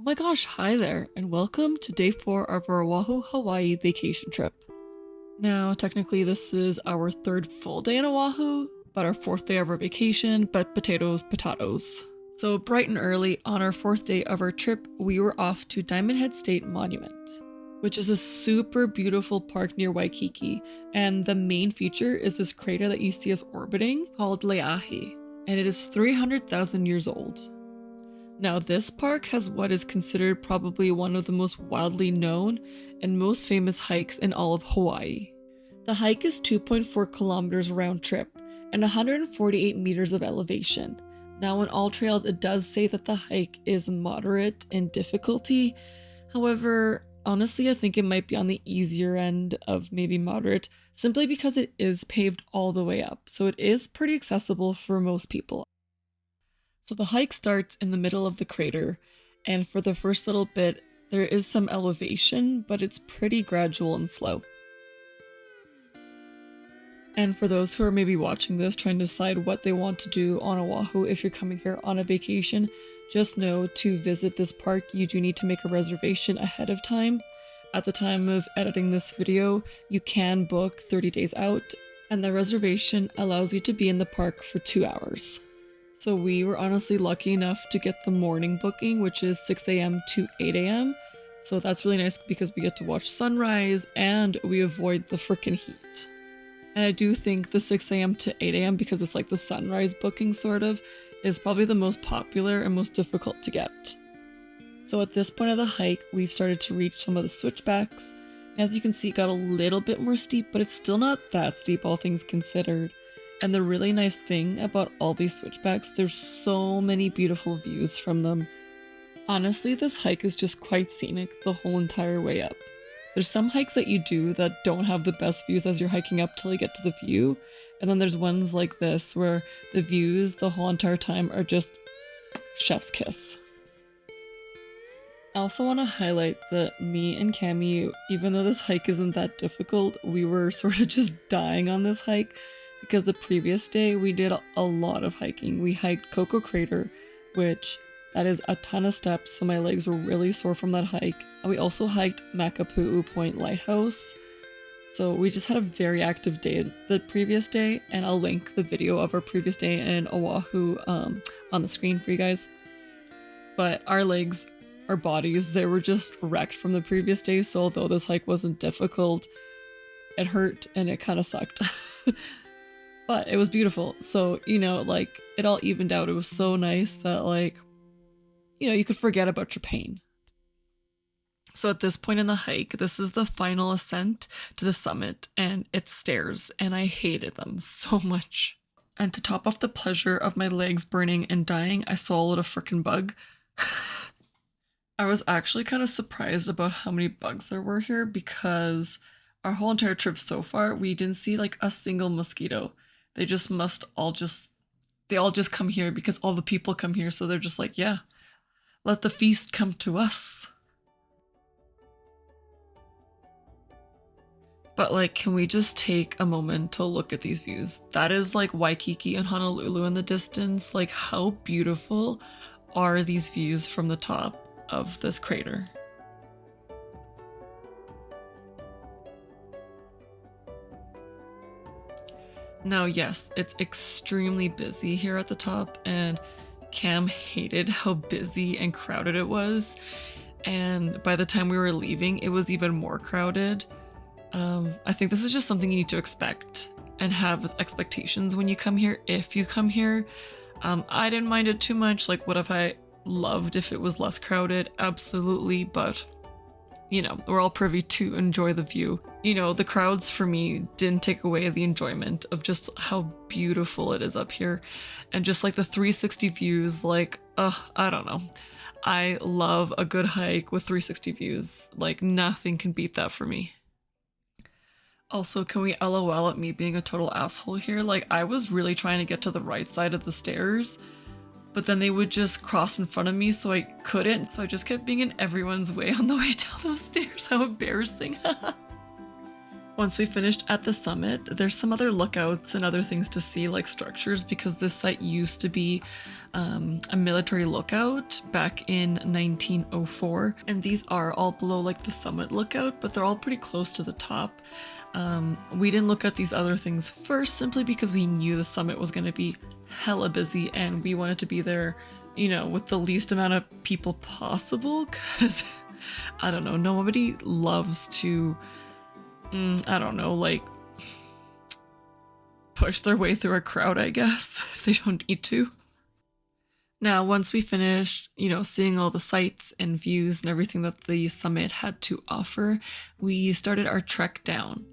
my gosh, hi there, and welcome to day 4 of our Oahu Hawai'i vacation trip. Now, technically this is our 3rd full day in Oahu, but our 4th day of our vacation, but potatoes, potatoes. So bright and early on our 4th day of our trip, we were off to Diamond Head State Monument, which is a super beautiful park near Waikiki, and the main feature is this crater that you see us orbiting called Oiii, and it is 300,000 years old. Now, this park has what is considered probably one of the most widely known and most famous hikes in all of Hawaii. The hike is 2.4 kilometers round trip and 148 meters of elevation. Now, on AllTrails, it does say that the hike is moderate in difficulty. However, honestly, I think it might be on the easier end of maybe moderate, simply because it is paved all the way up, so it is pretty accessible for most people. So the hike starts in the middle of the crater, and for the first little bit, there is some elevation, but it's pretty gradual and slow. And for those who are maybe watching this trying to decide what they want to do on Oahu if you're coming here on a vacation, just know to visit this park, you do need to make a reservation ahead of time. At the time of editing this video, you can book 30 days out, and the reservation allows you to be in the park for 2 hours. So we were honestly lucky enough to get the morning booking, which is 6 a.m. to 8 a.m. So that's really nice because we get to watch sunrise and we avoid the frickin' heat. And I do think the 6 a.m. to 8 a.m., because it's like the sunrise booking sort of, is probably the most popular and most difficult to get. So at this point of the hike, we've started to reach some of the switchbacks. As you can see, it got a little bit more steep, but it's still not that steep, all things considered. And the really nice thing about all these switchbacks, there's so many beautiful views from them. Honestly, this hike is just quite scenic the whole entire way up. There's some hikes that you do that don't have the best views as you're hiking up till you get to the view. And then there's ones like this where the views the whole entire time are just chef's kiss. I also want to highlight that me and Cami, even though this hike isn't that difficult, we were sort of just dying on this hike. Because the previous day we did a lot of hiking. We hiked Coco Crater, which that is a ton of steps, so my legs were really sore from that hike. And we also hiked Makapu'u Point Lighthouse. So we just had a very active day the previous day, and I'll link the video of our previous day in Oahu on the screen for you guys. But our legs, our bodies, they were just wrecked from the previous day, so although this hike wasn't difficult, it hurt and it kind of sucked. But it was beautiful, so, like, it all evened out. It was so nice that, like, you could forget about your pain. So at this point in the hike, this is the final ascent to the summit, and it's stairs, and I hated them so much. And to top off the pleasure of my legs burning and dying, I swallowed a frickin' bug. I was actually kind of surprised about how many bugs there were here, because our whole entire trip so far, we didn't see, like, a single mosquito. They all just come here because all the people come here, so they're just like, yeah, let the feast come to us. But, like, can we just take a moment to look at these views? That is like Waikiki and Honolulu in the distance. Like, how beautiful are these views from the top of this crater? Now, yes, it's extremely busy here at the top, and Cam hated how busy and crowded it was. And by the time we were leaving, it was even more crowded. I think this is just something you need to expect and have expectations when you come here, if you come here. I didn't mind it too much. Like, what if I loved if it was less crowded? Absolutely, but we're all privy to enjoy the view. The crowds for me didn't take away the enjoyment of just how beautiful it is up here. And just like the 360 views, like, I don't know. I love a good hike with 360 views. Like, nothing can beat that for me. Also, can we LOL at me being a total asshole here? Like, I was really trying to get to the right side of the stairs, but then they would just cross in front of me, so I couldn't. So I just kept being in everyone's way on the way down those stairs. How embarrassing. Once we finished at the summit, there's some other lookouts and other things to see, like structures, because this site used to be a military lookout back in 1904, and these are all below like the summit lookout, but they're all pretty close to the top. We didn't look at these other things first simply because we knew the summit was going to be hella busy and we wanted to be there, you know, with the least amount of people possible, because I don't know, nobody loves to, I don't know, like push their way through a crowd, I guess, if they don't need to. Now, once we finished, you know, seeing all the sights and views and everything that the summit had to offer, we started our trek down.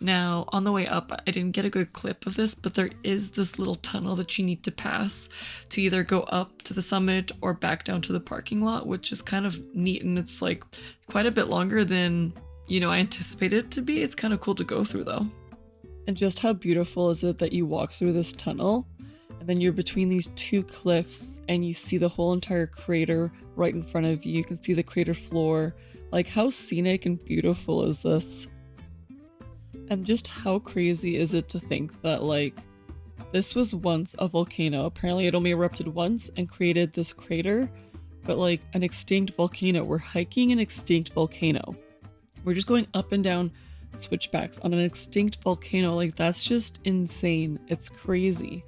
Now, on the way up, I didn't get a good clip of this, but there is this little tunnel that you need to pass to either go up to the summit or back down to the parking lot, which is kind of neat, and it's like quite a bit longer than, you know, I anticipated it to be. It's kind of cool to go through though. And just how beautiful is it that you walk through this tunnel and then you're between these two cliffs and you see the whole entire crater right in front of you. You can see the crater floor. Like, how scenic and beautiful is this? And just how crazy is it to think that, like, this was once a volcano. Apparently it only erupted once and created this crater, but like an extinct volcano. We're hiking an extinct volcano. We're just going up and down switchbacks on an extinct volcano. Like, that's just insane. It's crazy.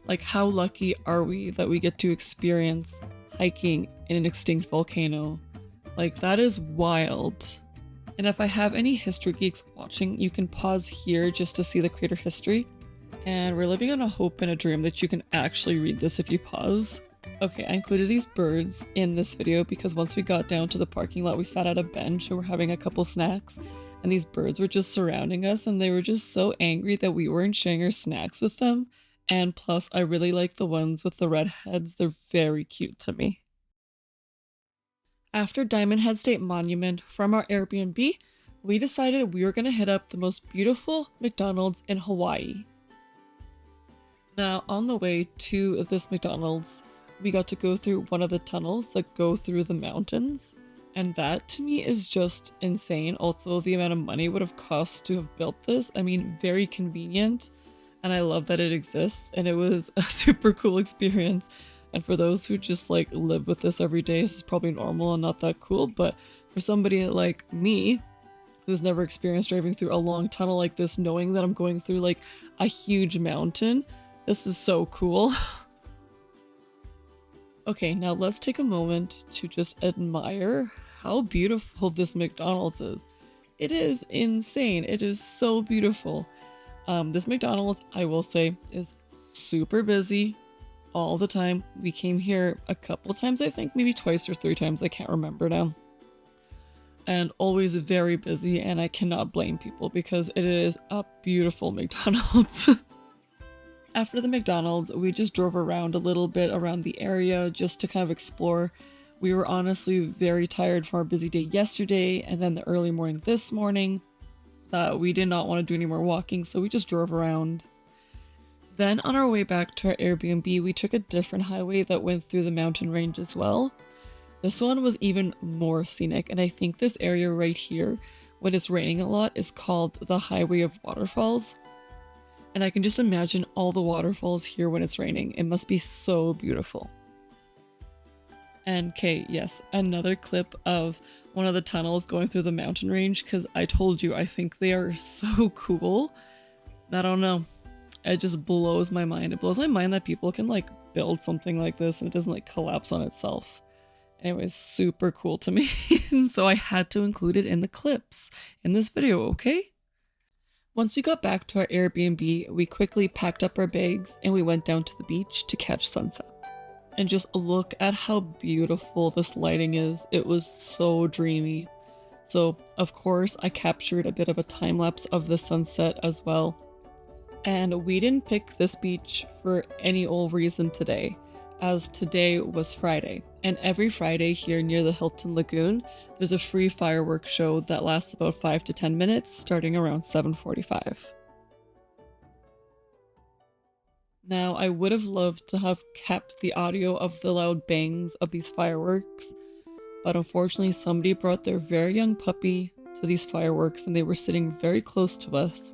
Like, how lucky are we that we get to experience hiking in an extinct volcano? Like, that is wild. And if I have any history geeks watching, you can pause here just to see the crater history. And we're living on a hope and a dream that you can actually read this if you pause. Okay, I included these birds in this video because once we got down to the parking lot, we sat at a bench and we're having a couple snacks. And these birds were just surrounding us and they were just so angry that we weren't sharing our snacks with them. And plus, I really like the ones with the red heads. They're very cute to me. After Diamond Head State Monument, from our Airbnb, we decided we were going to hit up the most beautiful McDonald's in Hawaii. Now, on the way to this McDonald's, we got to go through one of the tunnels that go through the mountains. And that to me is just insane. Also, the amount of money it would have cost to have built this. I mean, very convenient. And I love that it exists. And it was a super cool experience. And for those who just like live with this every day, this is probably normal and not that cool. But for somebody like me, who's never experienced driving through a long tunnel like this, knowing that I'm going through like a huge mountain, this is so cool. Okay, now let's take a moment to just admire how beautiful this McDonald's is. It is insane. It is so beautiful. This McDonald's, I will say, is super busy all the time. We came here a couple times, I think, maybe twice or three times. I can't remember now. And always very busy, and I cannot blame people because it is a beautiful McDonald's. After the McDonald's, we just drove around a little bit around the area just to kind of explore. We were honestly very tired from our busy day yesterday and then the early morning this morning that we did not want to do any more walking, so we just drove around. Then on our way back to our Airbnb, we took a different highway that went through the mountain range as well. This one was even more scenic, and I think this area right here, when it's raining a lot, is called the Highway of Waterfalls. And I can just imagine all the waterfalls here when it's raining. It must be so beautiful. And okay, yes, another clip of one of the tunnels going through the mountain range, because I told you I think they are so cool. I don't know. It just blows my mind. It blows my mind that people can like build something like this and it doesn't like collapse on itself. Anyways, super cool to me. And so I had to include it in the clips in this video, okay? Once we got back to our Airbnb, we quickly packed up our bags and we went down to the beach to catch sunset. And just look at how beautiful this lighting is. It was so dreamy. So, of course, I captured a bit of a time lapse of the sunset as well. And we didn't pick this beach for any old reason today, as today was Friday. And every Friday here near the Hilton Lagoon, there's a free fireworks show that lasts about 5 to 10 minutes, starting around 7:45. Now, I would have loved to have kept the audio of the loud bangs of these fireworks, but unfortunately somebody brought their very young puppy to these fireworks and they were sitting very close to us.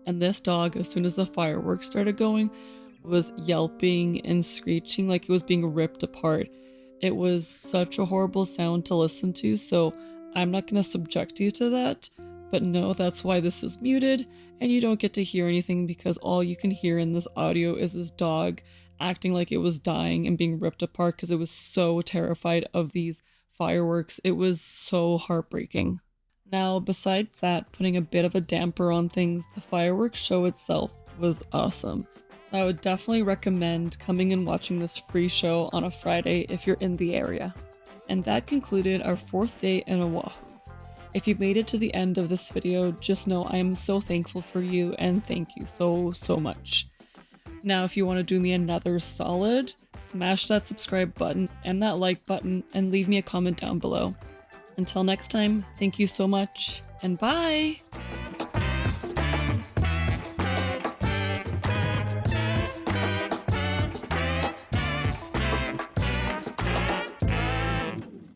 And this dog, as soon as the fireworks started going, was yelping and screeching like it was being ripped apart. It was such a horrible sound to listen to, so I'm not going to subject you to that. But no, that's why this is muted and you don't get to hear anything, because all you can hear in this audio is this dog acting like it was dying and being ripped apart because it was so terrified of these fireworks. It was so heartbreaking. Now, besides that, putting a bit of a damper on things, the fireworks show itself was awesome. So I would definitely recommend coming and watching this free show on a Friday if you're in the area. And that concluded our 4th day in Oahu. If you made it to the end of this video, just know I am so thankful for you and thank you so much. Now, if you want to do me another solid, smash that subscribe button and that like button and leave me a comment down below. Until next time, thank you so much and bye!